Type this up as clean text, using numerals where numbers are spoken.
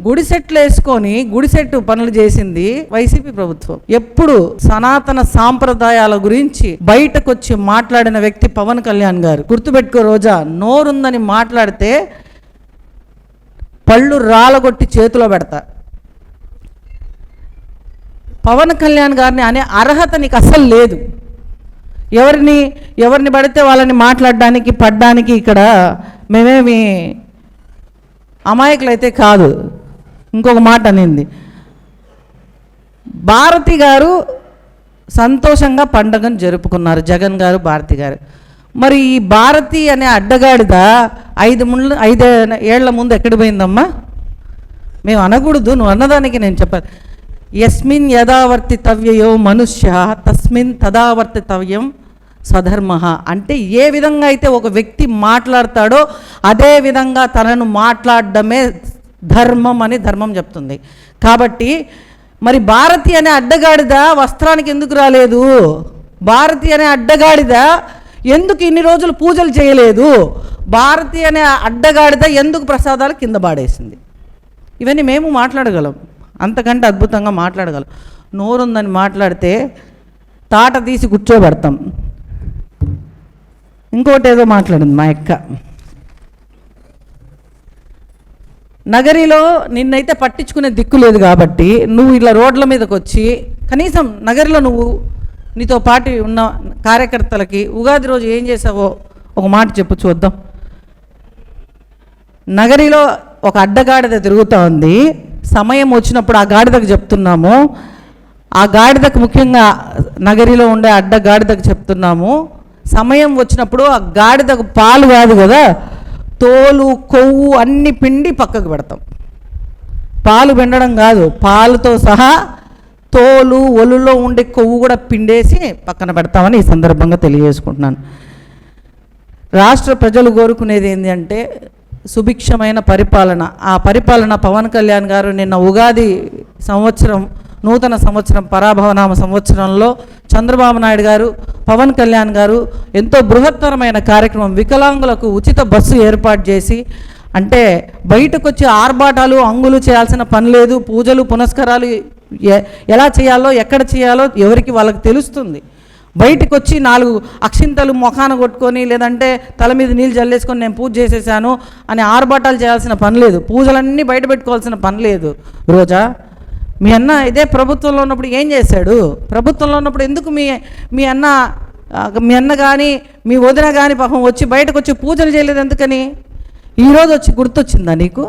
గుడిసెట్లు వేసుకొని గుడిసెట్టు పనులు చేసింది వైసీపీ ప్రభుత్వం. ఎప్పుడు సనాతన సాంప్రదాయాల గురించి బయటకు వచ్చి మాట్లాడిన వ్యక్తి పవన్ కళ్యాణ్ గారు. గుర్తుపెట్టుకో రోజా, నోరుందని మాట్లాడితే పళ్ళు రాలగొట్టి చేతిలో పెడతా. పవన్ కళ్యాణ్ గారిని అనే అర్హత నీకు అస్సలు లేదు. ఎవరిని పడితే వాళ్ళని మాట్లాడడానికి పడ్డానికి ఇక్కడ మేమేమి అమాయకులైతే కాదు. ఇంకొక మాట అనింది, భారతి గారు సంతోషంగా పండగను జరుపుకున్నారు, జగన్ గారు భారతి గారు. మరి ఈ భారతి అనే అడ్డగాడిద 5 ఏళ్ల ముందు ఎక్కడ పోయిందమ్మా? మేము అనకూడదు, నువ్వు అన్నదానికి నేను చెప్పాను. యస్మిన్ యథావర్తితవ్యయో మనుష్య తస్మిన్ తదావర్తితవ్యం స్వధర్మ. అంటే ఏ విధంగా అయితే ఒక వ్యక్తి మాట్లాడతాడో అదే విధంగా తనను మాట్లాడడమే ధర్మం అని ధర్మం చెప్తుంది. కాబట్టి మరి భారతి అనే అడ్డగాడిద వస్త్రానికి ఎందుకు రాలేదు? భారతి అనే అడ్డగాడిద ఎందుకు ఇన్ని రోజులు పూజలు చేయలేదు? భారతి అనే అడ్డగాడిద ఎందుకు ప్రసాదాలు కింద పాడేసింది? ఇవన్నీ మేము మాట్లాడగలం, అంతకంటే అద్భుతంగా మాట్లాడగలం. నోరుందని మాట్లాడితే తాట తీసి కూర్చోబెడతాం. ఇంకోటి ఏదో మాట్లాడింది మా అక్క. నగరిలో నిన్నైతే పట్టించుకునే దిక్కు లేదు కాబట్టి నువ్వు ఇలా రోడ్ల మీదకి వచ్చి కనీసం నగరిలో నువ్వు నీతో పాటు ఉన్న కార్యకర్తలకి ఉగాది రోజు ఏం చేసావో ఒక మాట చెప్పు చూద్దాం. నగరిలో ఒక అడ్డగాడిద తిరుగుతూ ఉంది. సమయం వచ్చినప్పుడు ఆ గాడిదకు చెప్తున్నాము, ఆ గాడిదకు ముఖ్యంగా నగరిలో ఉండే అడ్డగాడిదకు చెప్తున్నాము, సమయం వచ్చినప్పుడు ఆ గాడిదకు పాలు కాదు కదా, తోలు కొవ్వు అన్ని పిండి పక్కకు పెడతాం. పాలు పిండడం కాదు, పాలుతో సహా తోలు ఒలులో ఉండే కొవ్వు కూడా పిండేసి పక్కన పెడతామని ఈ సందర్భంగా తెలియజేసుకుంటున్నాను. రాష్ట్ర ప్రజలు కోరుకునేది ఏంటి అంటే సుభిక్షమైన పరిపాలన. ఆ పరిపాలన పవన్ కళ్యాణ్ గారు నిన్న ఉగాది సంవత్సరం, నూతన సంవత్సరం, పరాభవనామ సంవత్సరంలో చంద్రబాబు నాయుడు గారు, పవన్ కళ్యాణ్ గారు ఎంతో బృహత్తరమైన కార్యక్రమం, వికలాంగులకు ఉచిత బస్సు ఏర్పాటు చేసి, అంటే బయటకు వచ్చి ఆర్భాటాలు అంగులు చేయాల్సిన పని లేదు. పూజలు పునస్కారాలు ఎలా చేయాలో ఎక్కడ చేయాలో ఎవరికి వాళ్ళకి తెలుస్తుంది. బయటకు వచ్చి 4 అక్షింతలు మొఖాన కొట్టుకొని లేదంటే తల మీద నీళ్ళు జల్లేసుకొని నేను పూజ చేసేసాను అని ఆర్భాటాలు చేయాల్సిన పని లేదు. పూజలన్నీ బయట పెట్టుకోవాల్సిన పని లేదు. రోజా, మీ అన్న ఇదే ప్రభుత్వంలో ఉన్నప్పుడు ఏం చేశాడు? ప్రభుత్వంలో ఉన్నప్పుడు ఎందుకు మీ అన్న కానీ మీ వదిన కానీ పాపం వచ్చి బయటకు వచ్చి పూజలు చేయలేదు? ఎందుకని? ఈరోజు వచ్చి గుర్తొచ్చిందా నీకు?